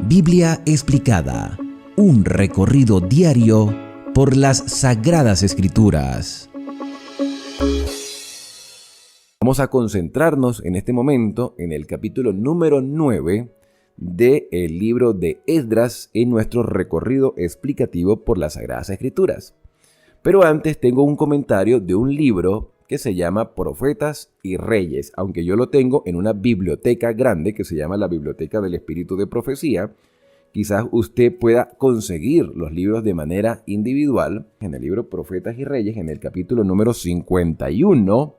Biblia explicada, un recorrido diario por las Sagradas Escrituras. Vamos a concentrarnos en este momento en el capítulo número 9 del libro de Esdras en nuestro recorrido explicativo por las Sagradas Escrituras. Pero antes tengo un comentario de un libro que se llama Profetas y Reyes, aunque yo lo tengo en una biblioteca grande que se llama la Biblioteca del Espíritu de Profecía. Quizás usted pueda conseguir los libros de manera individual. En el libro Profetas y Reyes, en el capítulo número 51,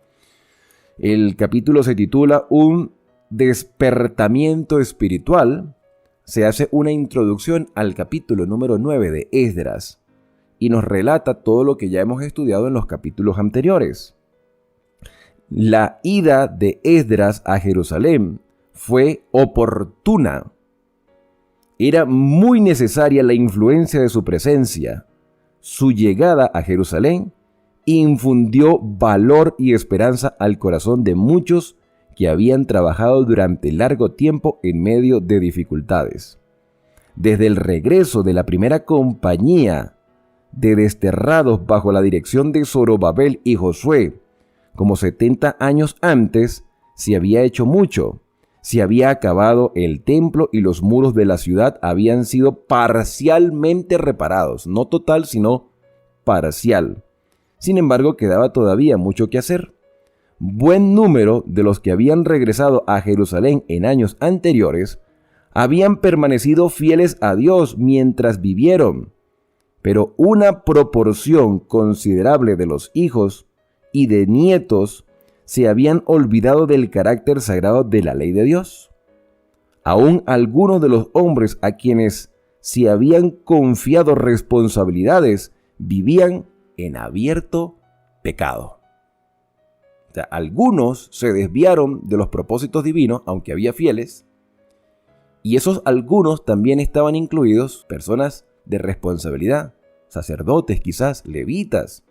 el capítulo se titula Un despertamiento espiritual. Se hace una introducción al capítulo número 9 de Esdras y nos relata todo lo que ya hemos estudiado en los capítulos anteriores. La ida de Esdras a Jerusalén fue oportuna. Era muy necesaria la influencia de su presencia. Su llegada a Jerusalén infundió valor y esperanza al corazón de muchos que habían trabajado durante largo tiempo en medio de dificultades. Desde el regreso de la primera compañía de desterrados bajo la dirección de Zorobabel y Josué, como 70 años antes, se había hecho mucho. Se había acabado el templo y los muros de la ciudad habían sido parcialmente reparados, no total, sino parcial. Sin embargo, quedaba todavía mucho que hacer. Buen número de los que habían regresado a Jerusalén en años anteriores habían permanecido fieles a Dios mientras vivieron, pero una proporción considerable de los hijos y de nietos se habían olvidado del carácter sagrado de la ley de Dios. Aún algunos de los hombres a quienes se habían confiado responsabilidades vivían en abierto pecado. O sea, algunos se desviaron de los propósitos divinos, aunque había fieles, y esos algunos también estaban incluidos personas de responsabilidad, sacerdotes quizás, levitas.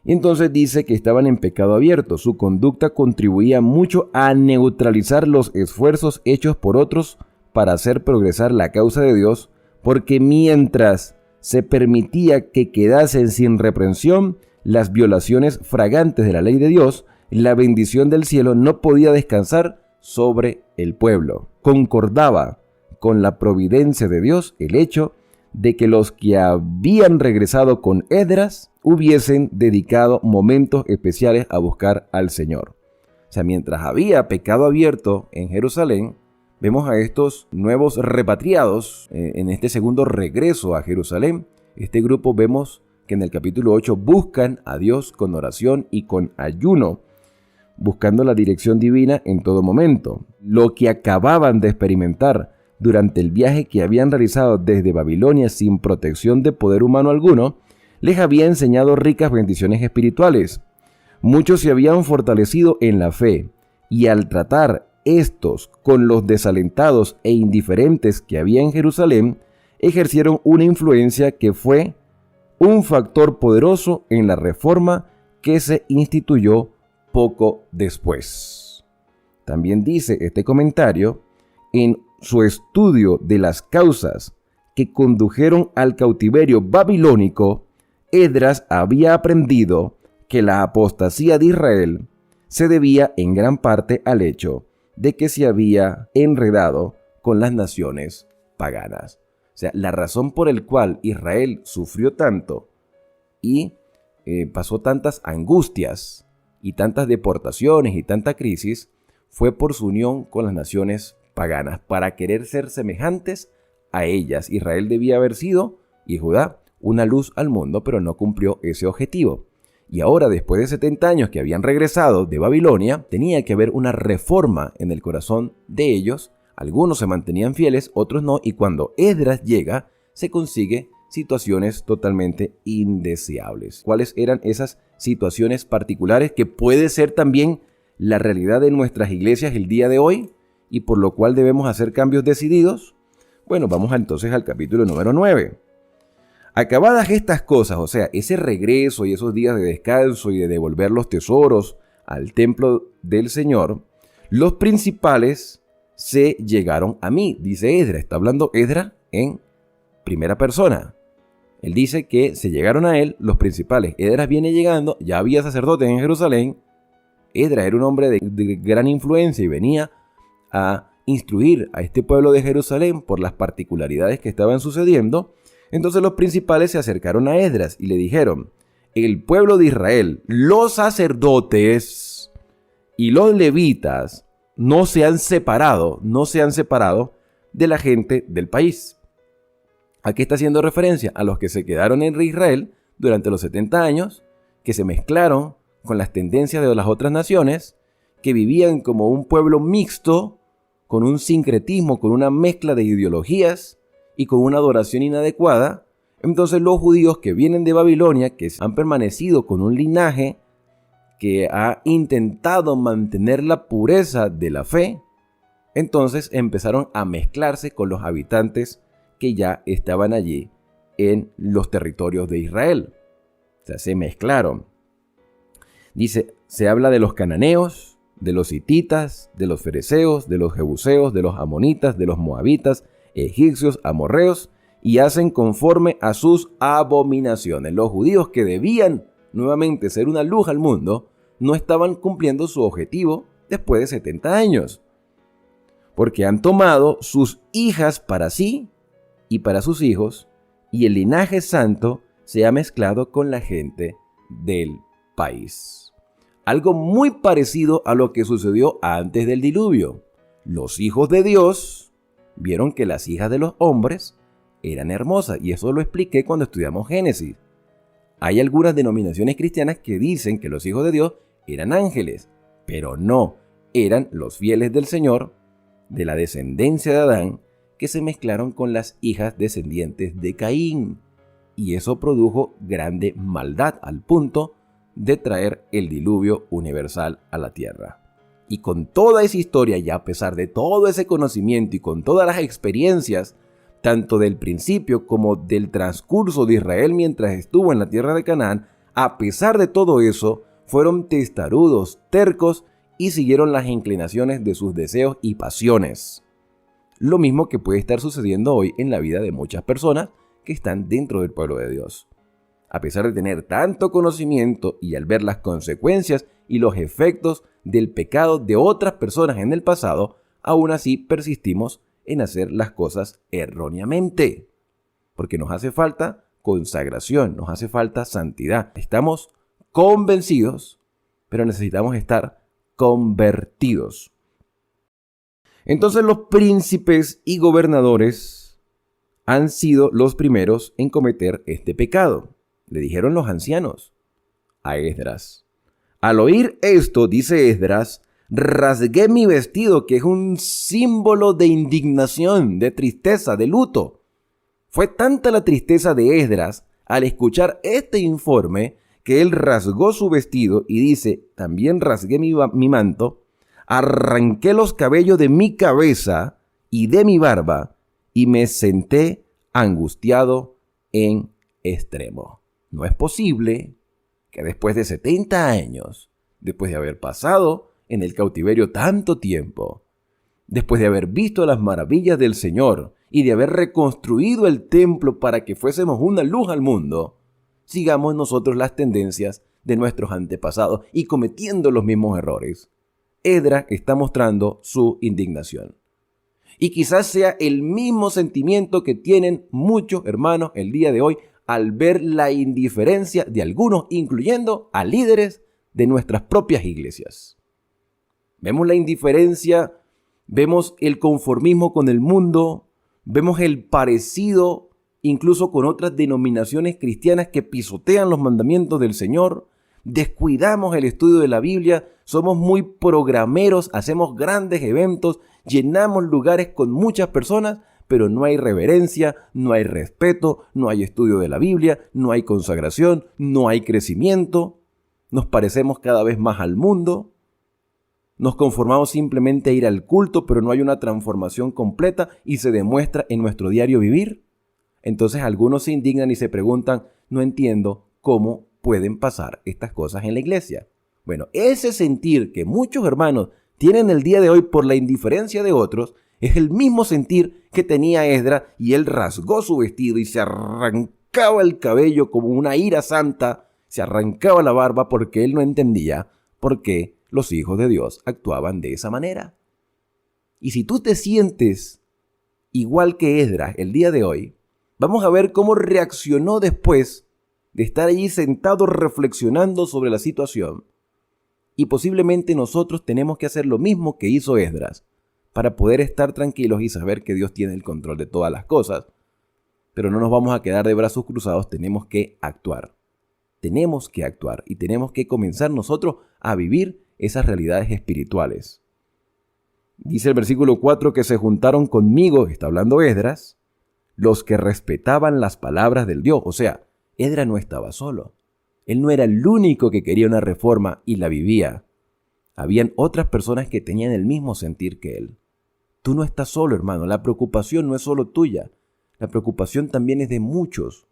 Y entonces dice que estaban en pecado abierto. Su conducta contribuía mucho a neutralizar los esfuerzos hechos por otros para hacer progresar la causa de Dios, porque mientras se permitía que quedasen sin reprensión las violaciones fragantes de la ley de Dios, la bendición del cielo no podía descansar sobre el pueblo. Concordaba con la providencia de Dios el hecho de que los que habían regresado con Esdras hubiesen dedicado momentos especiales a buscar al Señor. O sea, mientras había pecado abierto en Jerusalén, vemos a estos nuevos repatriados en este segundo regreso a Jerusalén. Este grupo vemos que en el capítulo 8 buscan a Dios con oración y con ayuno, buscando la dirección divina en todo momento. Lo que acababan de experimentar durante el viaje que habían realizado desde Babilonia sin protección de poder humano alguno, les había enseñado ricas bendiciones espirituales. Muchos se habían fortalecido en la fe, y al tratar estos con los desalentados e indiferentes que había en Jerusalén, ejercieron una influencia que fue un factor poderoso en la reforma que se instituyó poco después. También dice este comentario, en su estudio de las causas que condujeron al cautiverio babilónico, Esdras había aprendido que la apostasía de Israel se debía en gran parte al hecho de que se había enredado con las naciones paganas. O sea, la razón por la cual Israel sufrió tanto y pasó tantas angustias y tantas deportaciones y tanta crisis fue por su unión con las naciones paganas, para querer ser semejantes a ellas. Israel debía haber sido, y Judá, una luz al mundo, pero no cumplió ese objetivo. Y ahora, después de 70 años que habían regresado de Babilonia, tenía que haber una reforma en el corazón de ellos. Algunos se mantenían fieles, otros no, y cuando Esdras llega, se consigue situaciones totalmente indeseables. ¿Cuáles eran esas situaciones particulares que puede ser también la realidad de nuestras iglesias el día de hoy y por lo cual debemos hacer cambios decididos? Bueno, vamos entonces al capítulo número 9. Acabadas estas cosas, o sea, ese regreso y esos días de descanso y de devolver los tesoros al templo del Señor, los principales se llegaron a mí, dice Esdras. Está hablando Esdras en primera persona. Él dice que se llegaron a él los principales. Esdras viene llegando, ya había sacerdotes en Jerusalén. Esdras era un hombre de gran influencia y venía a instruir a este pueblo de Jerusalén por las particularidades que estaban sucediendo. Entonces los principales se acercaron a Esdras y le dijeron: el pueblo de Israel, los sacerdotes y los levitas no se han separado de la gente del país. ¿A qué está haciendo referencia? A los que se quedaron en Israel durante los 70 años, que se mezclaron con las tendencias de las otras naciones, que vivían como un pueblo mixto, con un sincretismo, con una mezcla de ideologías y con una adoración inadecuada. Entonces los judíos que vienen de Babilonia, que han permanecido con un linaje que ha intentado mantener la pureza de la fe, entonces empezaron a mezclarse con los habitantes que ya estaban allí en los territorios de Israel. O sea, se mezclaron. Dice, se habla de los cananeos, de los hititas, de los fereceos, de los jebuseos, de los amonitas, de los moabitas, egipcios, amorreos, y hacen conforme a sus abominaciones. Los judíos, que debían nuevamente ser una luz al mundo, no estaban cumpliendo su objetivo después de 70 años, porque han tomado sus hijas para sí y para sus hijos, y el linaje santo se ha mezclado con la gente del país. Algo muy parecido a lo que sucedió antes del diluvio. Los hijos de Dios vieron que las hijas de los hombres eran hermosas, y eso lo expliqué cuando estudiamos Génesis. Hay algunas denominaciones cristianas que dicen que los hijos de Dios eran ángeles, pero no, eran los fieles del Señor, de la descendencia de Adán, que se mezclaron con las hijas descendientes de Caín, y eso produjo grande maldad al punto de traer el diluvio universal a la tierra. Y con toda esa historia, y a pesar de todo ese conocimiento y con todas las experiencias, tanto del principio como del transcurso de Israel mientras estuvo en la tierra de Canaán, a pesar de todo eso, fueron testarudos, tercos, y siguieron las inclinaciones de sus deseos y pasiones. Lo mismo que puede estar sucediendo hoy en la vida de muchas personas que están dentro del pueblo de Dios. A pesar de tener tanto conocimiento y al ver las consecuencias y los efectos del pecado de otras personas en el pasado, aún así persistimos en hacer las cosas erróneamente. Porque nos hace falta consagración, nos hace falta santidad. Estamos convencidos, pero necesitamos estar convertidos. Entonces los príncipes y gobernadores han sido los primeros en cometer este pecado. Le dijeron los ancianos a Esdras. Al oír esto, dice Esdras, rasgué mi vestido, que es un símbolo de indignación, de tristeza, de luto. Fue tanta la tristeza de Esdras al escuchar este informe que él rasgó su vestido y dice, también rasgué mi manto, arranqué los cabellos de mi cabeza y de mi barba y me senté angustiado en extremo. No es posible que después de 70 años, después de haber pasado en el cautiverio tanto tiempo, después de haber visto las maravillas del Señor y de haber reconstruido el templo para que fuésemos una luz al mundo, sigamos nosotros las tendencias de nuestros antepasados y cometiendo los mismos errores. Esdras está mostrando su indignación. Y quizás sea el mismo sentimiento que tienen muchos hermanos el día de hoy al ver la indiferencia de algunos, incluyendo a líderes de nuestras propias iglesias. Vemos la indiferencia, vemos el conformismo con el mundo, vemos el parecido incluso con otras denominaciones cristianas que pisotean los mandamientos del Señor. Descuidamos el estudio de la Biblia, somos muy programeros, hacemos grandes eventos, llenamos lugares con muchas personas, pero no hay reverencia, no hay respeto, no hay estudio de la Biblia, no hay consagración, no hay crecimiento. Nos parecemos cada vez más al mundo. Nos conformamos simplemente a ir al culto, pero no hay una transformación completa y se demuestra en nuestro diario vivir. Entonces algunos se indignan y se preguntan, no entiendo cómo pueden pasar estas cosas en la iglesia. Bueno, ese sentir que muchos hermanos tienen el día de hoy por la indiferencia de otros es el mismo sentir que tenía Esdras, y él rasgó su vestido y se arrancaba el cabello como una ira santa, se arrancaba la barba porque él no entendía por qué los hijos de Dios actuaban de esa manera. Y si tú te sientes igual que Esdras el día de hoy, vamos a ver cómo reaccionó después de estar allí sentado reflexionando sobre la situación. Y posiblemente nosotros tenemos que hacer lo mismo que hizo Esdras para poder estar tranquilos y saber que Dios tiene el control de todas las cosas. Pero no nos vamos a quedar de brazos cruzados, tenemos que actuar. Tenemos que actuar y tenemos que comenzar nosotros a vivir esas realidades espirituales. Dice el versículo 4 que se juntaron conmigo, está hablando Esdras, los que respetaban las palabras del Dios. O sea, Esdras no estaba solo. Él no era el único que quería una reforma y la vivía. Habían otras personas que tenían el mismo sentir que él. Tú no estás solo, hermano. La preocupación no es solo tuya. La preocupación también es de muchos.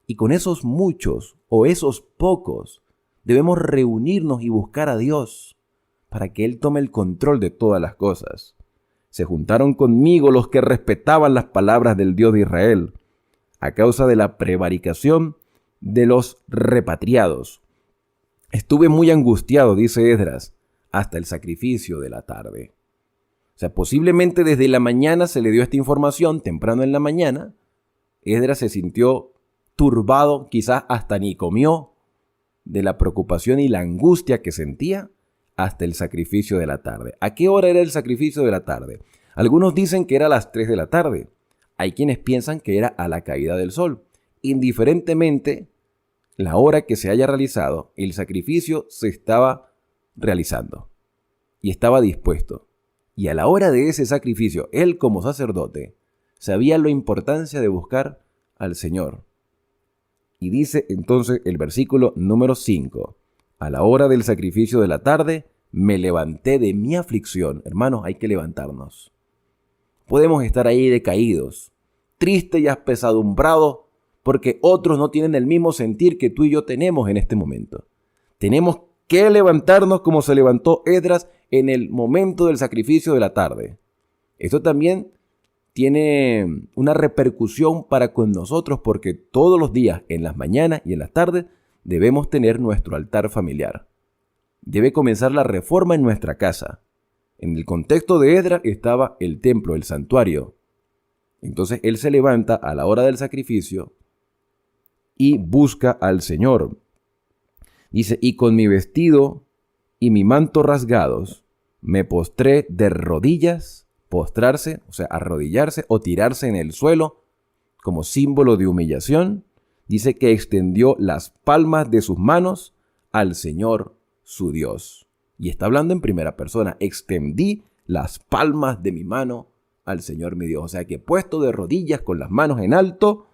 Y con esos muchos o esos pocos debemos reunirnos y buscar a Dios para que Él tome el control de todas las cosas. Se juntaron conmigo los que respetaban las palabras del Dios de Israel, a causa de la prevaricación de los repatriados. Estuve muy angustiado, dice Esdras, hasta el sacrificio de la tarde. O sea, posiblemente desde la mañana se le dio esta información, temprano en la mañana. Esdras se sintió turbado, quizás hasta ni comió, de la preocupación y la angustia que sentía hasta el sacrificio de la tarde. ¿A qué hora era el sacrificio de la tarde? Algunos dicen que era a las 3 de la tarde. Hay quienes piensan que era a la caída del sol. Indiferentemente la hora que se haya realizado, el sacrificio se estaba realizando y estaba dispuesto. Y a la hora de ese sacrificio, él como sacerdote sabía la importancia de buscar al Señor. Y dice entonces el versículo número 5, a la hora del sacrificio de la tarde, me levanté de mi aflicción. Hermanos, hay que levantarnos. Podemos estar ahí decaídos, tristes y apesadumbrados, porque otros no tienen el mismo sentir que tú y yo tenemos en este momento. Tenemos que levantarnos como se levantó Esdras en el momento del sacrificio de la tarde. Esto también tiene una repercusión para con nosotros, porque todos los días, en las mañanas y en las tardes, debemos tener nuestro altar familiar. Debe comenzar la reforma en nuestra casa. En el contexto de Esdras estaba el templo, el santuario. Entonces él se levanta a la hora del sacrificio y busca al Señor. Dice, y con mi vestido y mi manto rasgados, me postré de rodillas. Postrarse, o sea, arrodillarse o tirarse en el suelo como símbolo de humillación. Dice que extendió las palmas de sus manos al Señor su Dios. Y está hablando en primera persona. Extendí las palmas de mi mano al Señor mi Dios. O sea que puesto de rodillas con las manos en alto,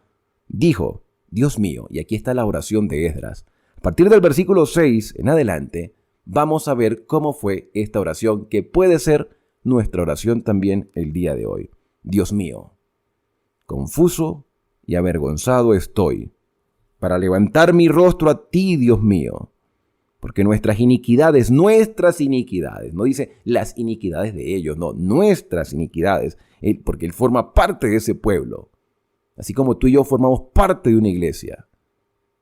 dijo, Dios mío. Y aquí está la oración de Esdras. A partir del versículo 6 en adelante, vamos a ver cómo fue esta oración, que puede ser nuestra oración también el día de hoy. Dios mío, confuso y avergonzado estoy para levantar mi rostro a ti, Dios mío, porque nuestras iniquidades, no dice las iniquidades de ellos, no, nuestras iniquidades, porque Él forma parte de ese pueblo, así como tú y yo formamos parte de una iglesia,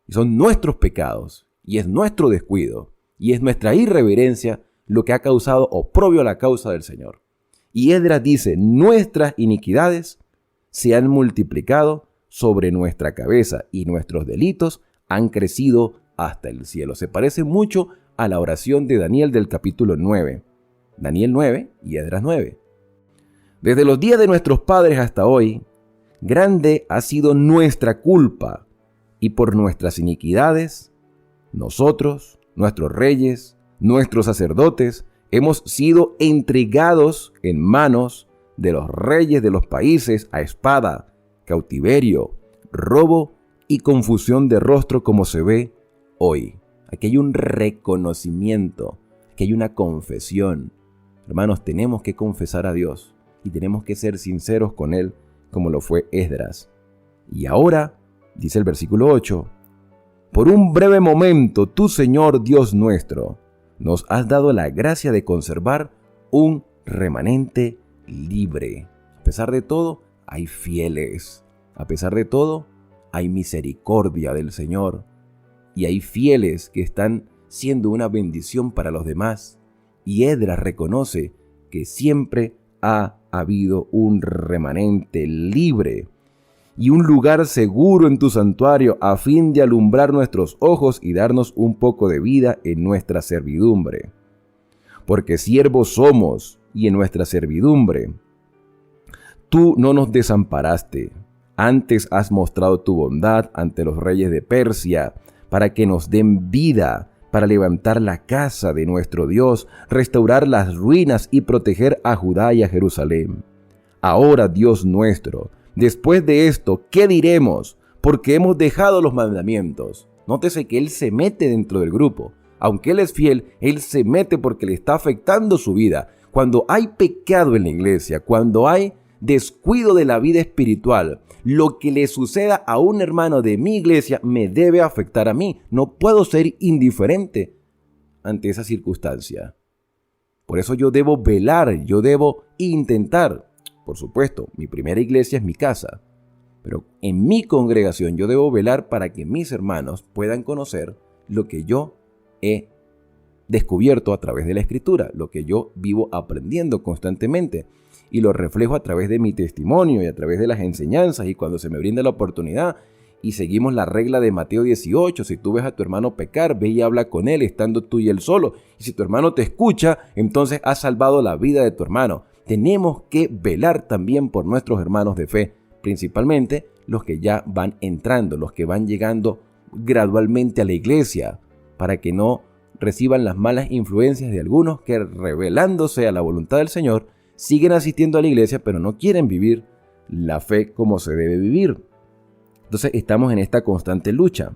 y son nuestros pecados, y es nuestro descuido, y es nuestra irreverencia lo que ha causado oprobio a la causa del Señor. Y Esdras dice, nuestras iniquidades se han multiplicado sobre nuestra cabeza y nuestros delitos han crecido hasta el cielo. Se parece mucho a la oración de Daniel del capítulo 9. Daniel 9 y Esdras 9. Desde los días de nuestros padres hasta hoy, grande ha sido nuestra culpa, y por nuestras iniquidades, nosotros, nuestros reyes, nuestros sacerdotes, hemos sido entregados en manos de los reyes de los países a espada, cautiverio, robo y confusión de rostro, como se ve hoy. Aquí hay un reconocimiento, aquí hay una confesión. Hermanos, tenemos que confesar a Dios y tenemos que ser sinceros con Él, como lo fue Esdras. Y ahora, dice el versículo 8, por un breve momento, tú, Señor Dios nuestro, nos has dado la gracia de conservar un remanente libre. A pesar de todo, hay fieles. A pesar de todo, hay misericordia del Señor. Y hay fieles que están siendo una bendición para los demás. Y Esdras reconoce que siempre ha habido un remanente libre y un lugar seguro en tu santuario a fin de alumbrar nuestros ojos y darnos un poco de vida en nuestra servidumbre. Porque siervos somos y en nuestra servidumbre. Tú no nos desamparaste, antes has mostrado tu bondad ante los reyes de Persia, para que nos den vida, para levantar la casa de nuestro Dios, restaurar las ruinas y proteger a Judá y a Jerusalén. Ahora, Dios nuestro, después de esto, ¿qué diremos? Porque hemos dejado los mandamientos. Nótese que él se mete dentro del grupo. Aunque él es fiel, él se mete porque le está afectando su vida. Cuando hay pecado en la iglesia, cuando hay descuido de la vida espiritual, lo que le suceda a un hermano de mi iglesia me debe afectar a mí. No puedo ser indiferente ante esa circunstancia. Por eso yo debo velar, yo debo intentar. Por supuesto, mi primera iglesia es mi casa, pero en mi congregación yo debo velar para que mis hermanos puedan conocer lo que yo he descubierto a través de la Escritura, lo que yo vivo aprendiendo constantemente y lo reflejo a través de mi testimonio y a través de las enseñanzas y cuando se me brinda la oportunidad y seguimos la regla de Mateo 18, si tú ves a tu hermano pecar, ve y habla con él estando tú y él solo, y si tu hermano te escucha, entonces has salvado la vida de tu hermano. Tenemos que velar también por nuestros hermanos de fe, principalmente los que ya van entrando, los que van llegando gradualmente a la iglesia, para que no reciban las malas influencias de algunos que, revelándose a la voluntad del Señor, siguen asistiendo a la iglesia, pero no quieren vivir la fe como se debe vivir. Entonces estamos en esta constante lucha.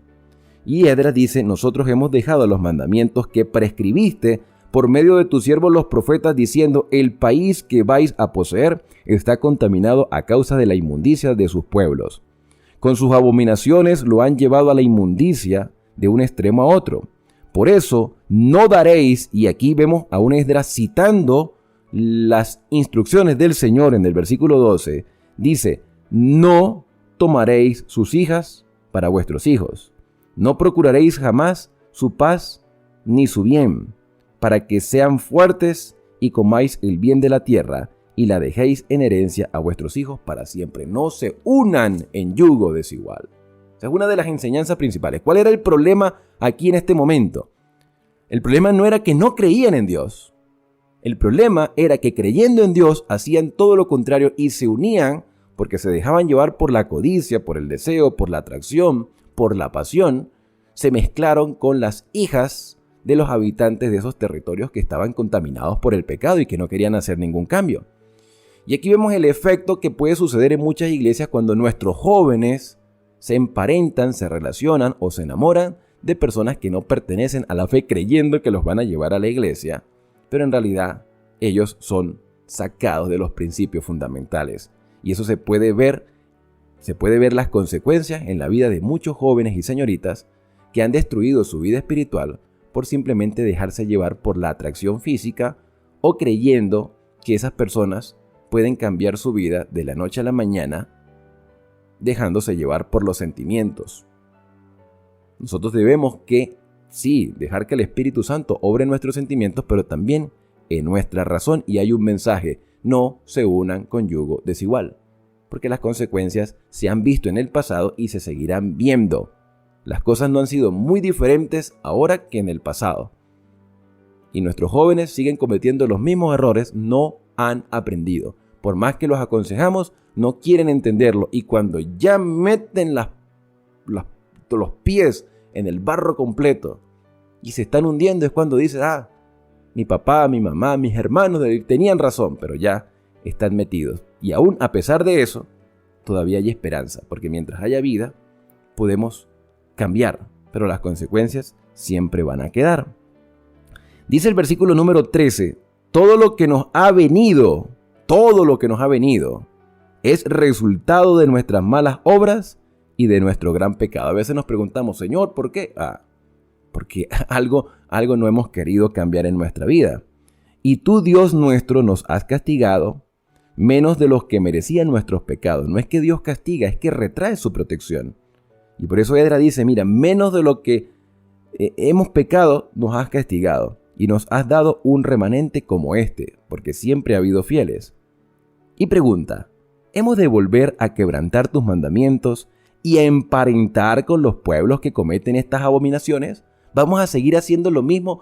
Y Esdras dice, nosotros hemos dejado los mandamientos que prescribiste por medio de tus siervos los profetas, diciendo, el país que vais a poseer está contaminado a causa de la inmundicia de sus pueblos. Con sus abominaciones lo han llevado a la inmundicia de un extremo a otro. Por eso no daréis, y aquí vemos a un Esdras citando las instrucciones del Señor en el versículo 12, dice, no tomaréis sus hijas para vuestros hijos, no procuraréis jamás su paz ni su bien, para que sean fuertes y comáis el bien de la tierra y la dejéis en herencia a vuestros hijos para siempre. No se unan en yugo desigual. Esa es una de las enseñanzas principales. ¿Cuál era el problema aquí en este momento? El problema no era que no creían en Dios. El problema era que creyendo en Dios hacían todo lo contrario y se unían porque se dejaban llevar por la codicia, por el deseo, por la atracción, por la pasión. Se mezclaron con las hijas de los habitantes de esos territorios que estaban contaminados por el pecado y que no querían hacer ningún cambio. Y aquí vemos el efecto que puede suceder en muchas iglesias cuando nuestros jóvenes se emparentan, se relacionan o se enamoran de personas que no pertenecen a la fe creyendo que los van a llevar a la iglesia, pero en realidad ellos son sacados de los principios fundamentales. Y eso se puede ver las consecuencias en la vida de muchos jóvenes y señoritas que han destruido su vida espiritual por simplemente dejarse llevar por la atracción física o creyendo que esas personas pueden cambiar su vida de la noche a la mañana dejándose llevar por los sentimientos. Nosotros debemos dejar que el Espíritu Santo obre en nuestros sentimientos, pero también en nuestra razón. Y hay un mensaje, no se unan con yugo desigual, porque las consecuencias se han visto en el pasado y se seguirán viendo. Las cosas no han sido muy diferentes ahora que en el pasado. Y nuestros jóvenes siguen cometiendo los mismos errores, no han aprendido. Por más que los aconsejamos, no quieren entenderlo. Y cuando ya meten los pies en el barro completo y se están hundiendo, es cuando dicen, mi papá, mi mamá, mis hermanos tenían razón, pero ya están metidos. Y aún a pesar de eso, todavía hay esperanza, porque mientras haya vida, podemos cambiar, pero las consecuencias siempre van a quedar. Dice el versículo número 13, todo lo que nos ha venido es resultado de nuestras malas obras y de nuestro gran pecado. A veces nos preguntamos, Señor, ¿por qué? porque algo no hemos querido cambiar en nuestra vida. Y tú, Dios nuestro, nos has castigado menos de los que merecían nuestros pecados. No es que Dios castiga, es que retrae su protección. Y por eso Esdras dice, mira, menos de lo que hemos pecado, nos has castigado. Y nos has dado un remanente como este, porque siempre ha habido fieles. Y pregunta, ¿hemos de volver a quebrantar tus mandamientos y a emparentar con los pueblos que cometen estas abominaciones? ¿Vamos a seguir haciendo lo mismo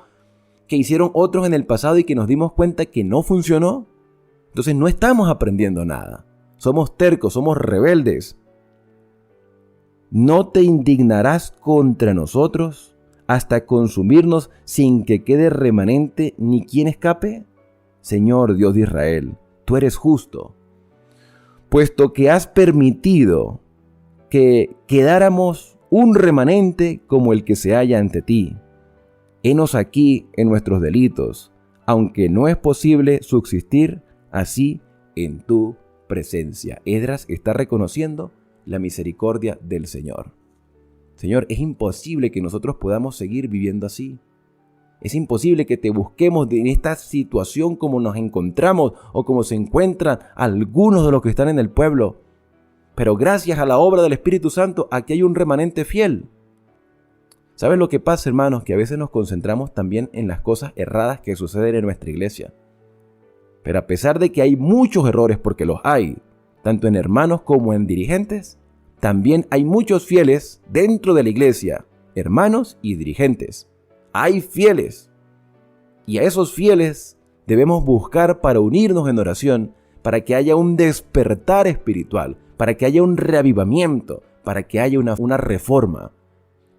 que hicieron otros en el pasado y que nos dimos cuenta que no funcionó? Entonces no estamos aprendiendo nada. Somos tercos, somos rebeldes. ¿No te indignarás contra nosotros hasta consumirnos sin que quede remanente ni quien escape? Señor Dios de Israel, tú eres justo, puesto que has permitido que quedáramos un remanente como el que se halla ante ti. Henos aquí en nuestros delitos, aunque no es posible subsistir así en tu presencia. Esdras está reconociendo la misericordia del Señor. Señor, es imposible que nosotros podamos seguir viviendo así. Es imposible que te busquemos en esta situación como nos encontramos o como se encuentran algunos de los que están en el pueblo. Pero gracias a la obra del Espíritu Santo, aquí hay un remanente fiel. ¿Saben lo que pasa, hermanos? Que a veces nos concentramos también en las cosas erradas que suceden en nuestra iglesia. Pero a pesar de que hay muchos errores, porque los hay, tanto en hermanos como en dirigentes, también hay muchos fieles dentro de la iglesia, hermanos y dirigentes. Hay fieles. Y a esos fieles debemos buscar para unirnos en oración, para que haya un despertar espiritual, para que haya un reavivamiento, para que haya una reforma.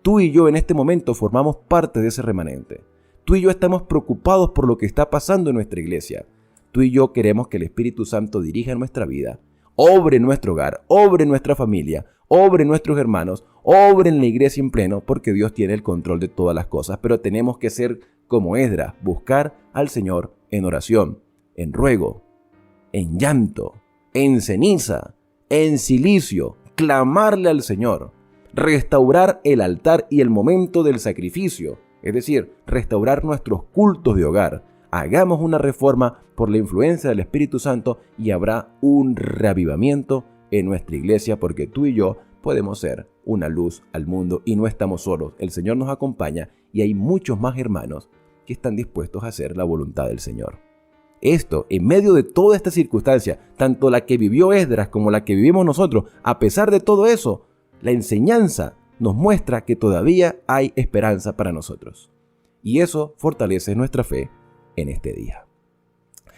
Tú y yo en este momento formamos parte de ese remanente. Tú y yo estamos preocupados por lo que está pasando en nuestra iglesia. Tú y yo queremos que el Espíritu Santo dirija nuestra vida, obre en nuestro hogar, obre en nuestra familia, obre en nuestros hermanos, obre en la iglesia en pleno, porque Dios tiene el control de todas las cosas. Pero tenemos que ser como Esdras, buscar al Señor en oración, en ruego, en llanto, en ceniza, en silicio, clamarle al Señor, restaurar el altar y el momento del sacrificio, es decir, restaurar nuestros cultos de hogar. Hagamos una reforma por la influencia del Espíritu Santo y habrá un reavivamiento en nuestra iglesia, porque tú y yo podemos ser una luz al mundo y no estamos solos. El Señor nos acompaña y hay muchos más hermanos que están dispuestos a hacer la voluntad del Señor. Esto, en medio de toda esta circunstancia, tanto la que vivió Esdras como la que vivimos nosotros, a pesar de todo eso, la enseñanza nos muestra que todavía hay esperanza para nosotros. Y eso fortalece nuestra fe en este día.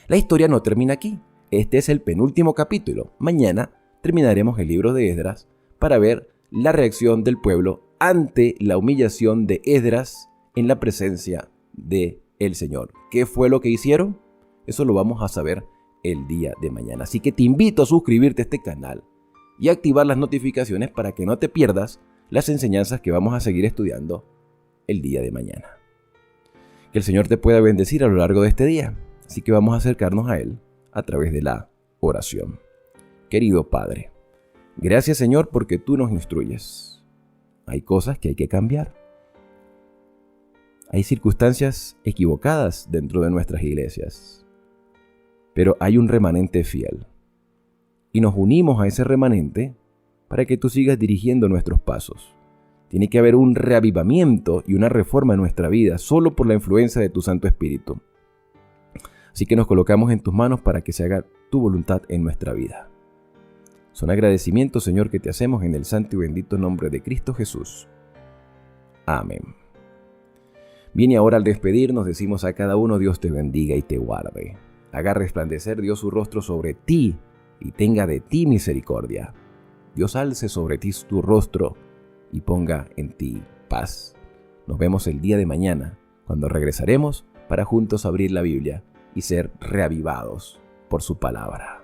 La historia no termina aquí. Este es el penúltimo capítulo. Mañana terminaremos el libro de Esdras para ver la reacción del pueblo ante la humillación de Esdras en la presencia del Señor. ¿Qué fue lo que hicieron? Eso lo vamos a saber el día de mañana. Así que te invito a suscribirte a este canal y activar las notificaciones para que no te pierdas las enseñanzas que vamos a seguir estudiando el día de mañana. Que el Señor te pueda bendecir a lo largo de este día. Así que vamos a acercarnos a Él a través de la oración. Querido Padre, gracias Señor porque tú nos instruyes. Hay cosas que hay que cambiar. Hay circunstancias equivocadas dentro de nuestras iglesias. Pero hay un remanente fiel. Y nos unimos a ese remanente para que tú sigas dirigiendo nuestros pasos. Tiene que haber un reavivamiento y una reforma en nuestra vida solo por la influencia de tu Santo Espíritu. Así que nos colocamos en tus manos para que se haga tu voluntad en nuestra vida. Son agradecimientos, Señor, que te hacemos en el santo y bendito nombre de Cristo Jesús. Amén. Bien, y ahora al despedirnos decimos a cada uno: Dios te bendiga y te guarde. Haga resplandecer Dios su rostro sobre ti y tenga de ti misericordia. Dios alce sobre ti tu rostro y ponga en ti paz. Nos vemos el día de mañana, cuando regresaremos para juntos abrir la Biblia y ser reavivados por su palabra.